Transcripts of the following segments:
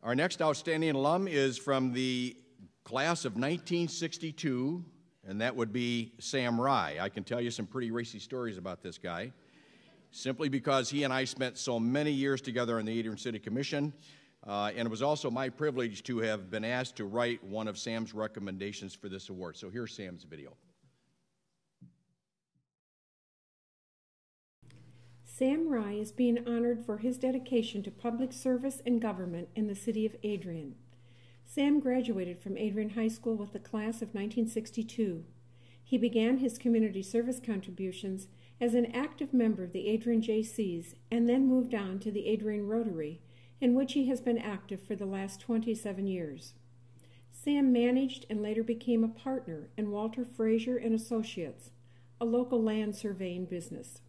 Our next outstanding alum is from the class of 1962, and that would be Sam Rye. I can tell you some pretty racy stories about this guy, simply because he and I spent so many years together on the Adrian City Commission, and it was also my privilege to have been asked to write one of Sam's recommendations for this award. So here's Sam's video. Sam Rye is being honored for his dedication to public service and government in the city of Adrian. Sam graduated from Adrian High School with the class of 1962. He began his community service contributions as an active member of the Adrian JCs and then moved on to the Adrian Rotary, in which he has been active for the last 27 years. Sam managed and later became a partner in Walter Frazier and Associates, a local land surveying business.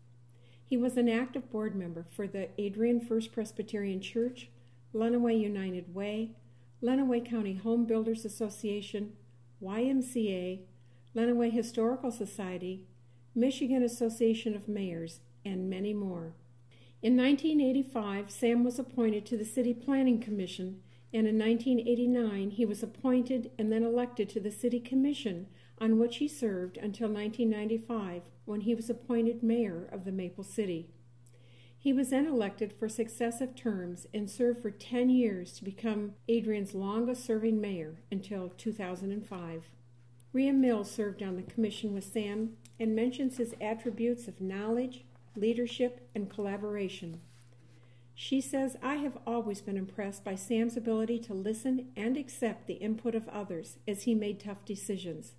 He was an active board member for the Adrian First Presbyterian Church, Lenawee United Way, Lenawee County Home Builders Association, YMCA, Lenawee Historical Society, Michigan Association of Mayors, and many more. In 1985, Sam was appointed to the City Planning Commission, and in 1989 he was appointed and then elected to the City Commission, on which he served until 1995, when he was appointed mayor of the Maple City. He was then elected for successive terms and served for 10 years to become Adrian's longest-serving mayor until 2005. Rhea Mills served on the commission with Sam and mentions his attributes of knowledge, leadership, and collaboration. She says, "I have always been impressed by Sam's ability to listen and accept the input of others as he made tough decisions.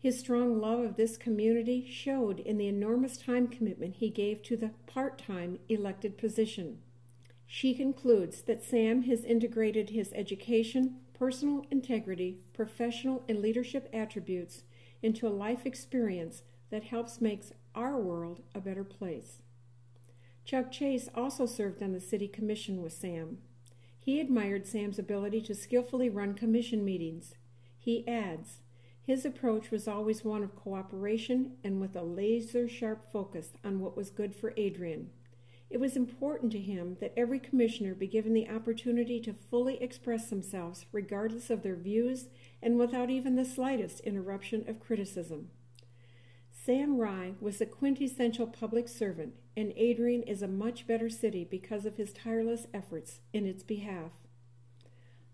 His strong love of this community showed in the enormous time commitment he gave to the part-time elected position." She concludes that Sam has integrated his education, personal integrity, professional and leadership attributes into a life experience that helps make our world a better place. Chuck Chase also served on the City Commission with Sam. He admired Sam's ability to skillfully run commission meetings. He adds, "His approach was always one of cooperation and with a laser-sharp focus on what was good for Adrian. It was important to him that every commissioner be given the opportunity to fully express themselves regardless of their views and without even the slightest interruption of criticism." Sam Rye was a quintessential public servant, and Adrian is a much better city because of his tireless efforts in its behalf.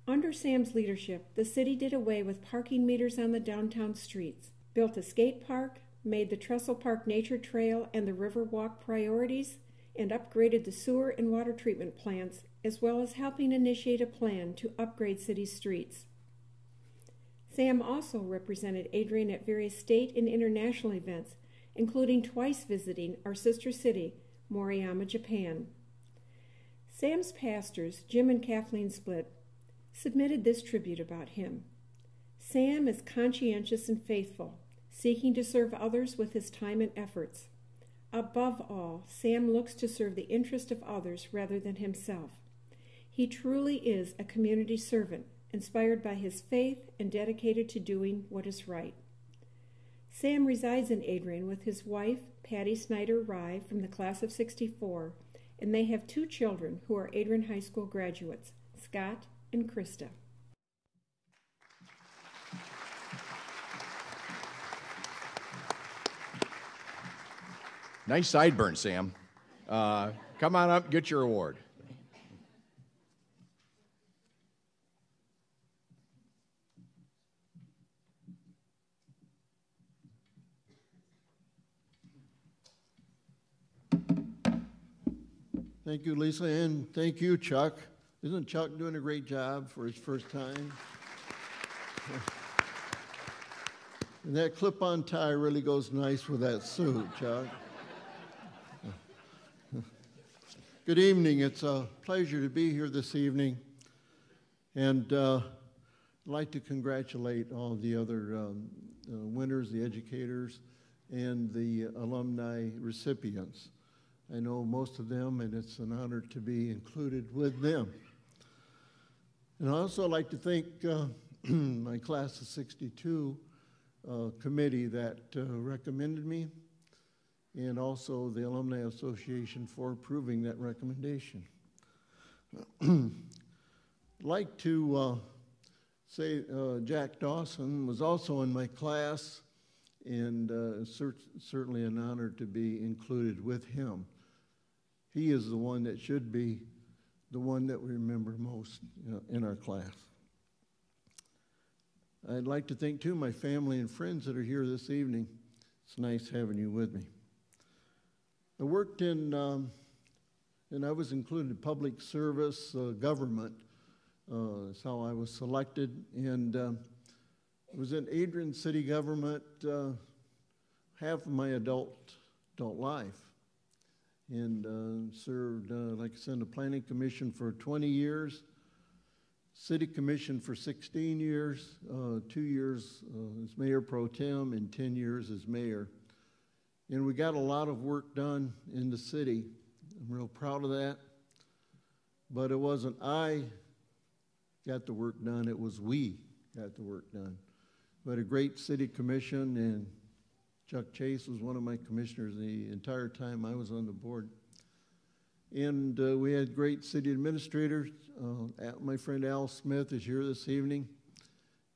Under Sam's leadership, the city did away with parking meters on the downtown streets, built a skate park, made the Trestle Park Nature Trail and the Riverwalk priorities, and upgraded the sewer and water treatment plants, as well as helping initiate a plan to upgrade city streets. Sam also represented Adrian at various state and international events, including twice visiting our sister city, Moriyama, Japan. Sam's pastors, Jim and Kathleen Splitt, submitted this tribute about him. "Sam is conscientious and faithful, seeking to serve others with his time and efforts. Above all, Sam looks to serve the interest of others rather than himself. He truly is a community servant, inspired by his faith and dedicated to doing what is right." Sam resides in Adrian with his wife, Patty Snyder Rye, from the class of '64, and they have 2 children who are Adrian High School graduates, Scott and Krista. Nice sideburn, Sam. Come on up, get your award. Thank you, Lisa, and thank you, Chuck. Isn't Chuck doing a great job for his first time? And that clip-on tie really goes nice with that suit, Chuck. Good evening. It's a pleasure to be here this evening. And I'd like to congratulate all the other winners, the educators, and the alumni recipients. I know most of them, and it's an honor to be included with them. And I'd also like to thank my class of '62 committee that recommended me, and also the Alumni Association for approving that recommendation. I'd I'd like to say Jack Dawson was also in my class, and certainly an honor to be included with him. He is the one that should be the one that we remember most in our class. I'd like to thank, too, my family and friends that are here this evening. It's nice having you with me. I worked in, and I was included in public service, government. That's how I was selected. And I was in Adrian city government half of my adult life. And served, like I said, in the Planning Commission for 20 years, City Commission for 16 years, 2 years as Mayor Pro Tem, and 10 years as Mayor. And we got a lot of work done in the city. I'm real proud of that. But it wasn't I got the work done, it was we got the work done. We had a great City Commission, and Chuck Chase was one of my commissioners the entire time I was on the board. And we had great city administrators. My friend Al Smith is here this evening,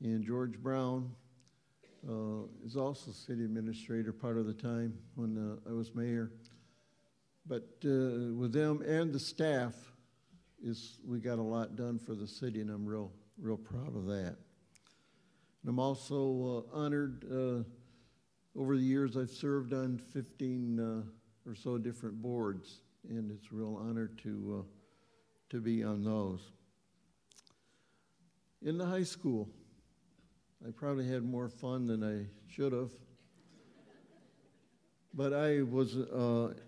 and George Brown is also city administrator part of the time when I was mayor. But with them and the staff, we got a lot done for the city, and I'm real proud of that. And I'm also honored. Over the years, I've served on 15 or so different boards, and it's a real honor to be on those. In the high school, I probably had more fun than I should have, but I was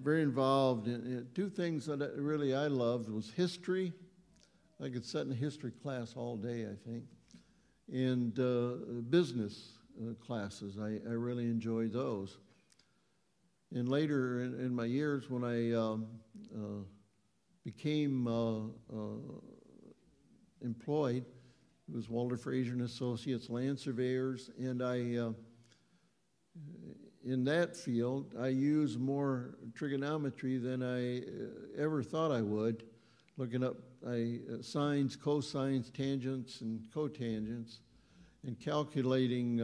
very involved in two things that I loved was history. I could sit in a history class all day, I think, and business classes. I really enjoyed those. And later in my years when I became employed, it was Walter Frazier and Associates Land Surveyors, and in that field, I used more trigonometry than I ever thought I would, looking up sines, cosines, tangents, and cotangents, and calculating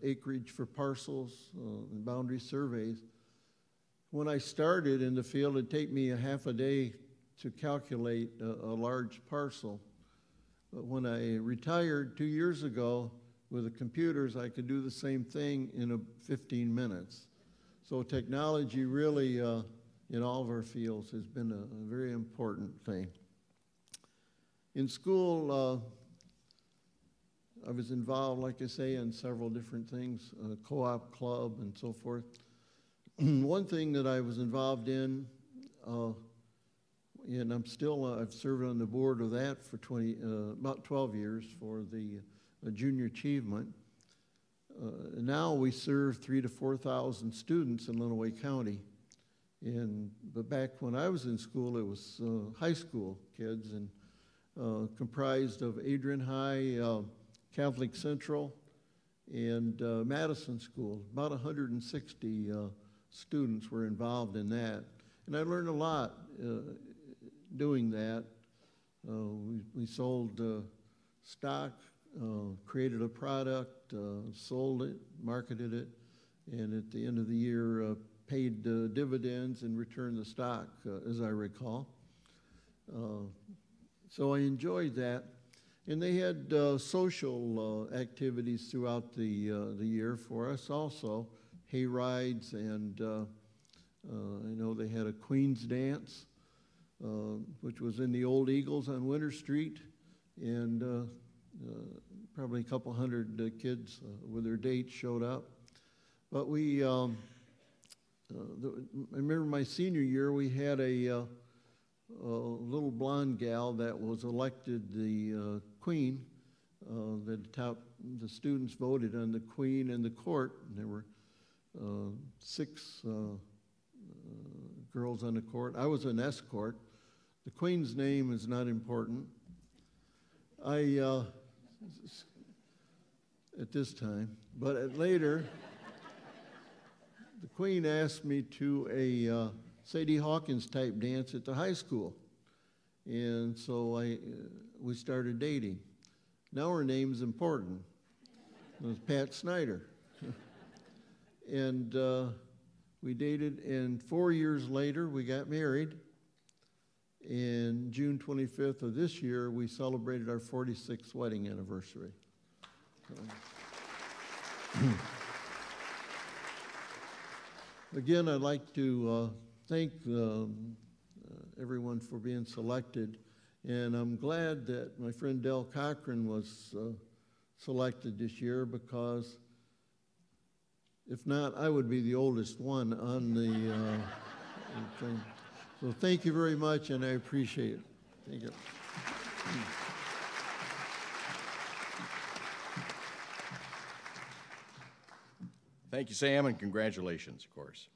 acreage for parcels and boundary surveys. When I started in the field, it'd take me a half a day to calculate a large parcel. But when I retired 2 years ago with the computers, I could do the same thing in 15 minutes. So technology really, in all of our fields, has been a very important thing. In school, I was involved, like I say, in several different things, co-op club and so forth. One thing that I was involved in, and I've served on the board of that for about 12 years for the junior achievement. Now we serve 3,000 to 4,000 students in Lenawee County. But back when I was in school, it was high school kids, and comprised of Adrian High, Catholic Central, and Madison School. About 160 students were involved in that. And I learned a lot doing that. We sold stock, created a product, sold it, marketed it, and at the end of the year paid dividends and returned the stock, as I recall. So I enjoyed that. And they had social activities throughout the year for us also, hay rides, and I know they had a Queen's Dance, which was in the Old Eagles on Winter Street, and probably a couple hundred kids with their dates showed up. But I remember my senior year, we had a little blonde gal that was elected the queen. The students voted on the queen and the court, and there were 6 girls on the court. I was an escort. The queen's name is not important. At this time, but later, the queen asked me to a Sadie Hawkins type dance at the high school. And so we we started dating. Now her name's important. It was Pat Snyder. And we dated, and 4 years later, we got married. And June 25th of this year, we celebrated our 46th wedding anniversary. Again, I'd like to thank everyone for being selected. And I'm glad that my friend Del Cochran was selected this year, because if not, I would be the oldest one on the thing. So thank you very much, and I appreciate it. Thank you. Thank you, Sam, and congratulations, of course.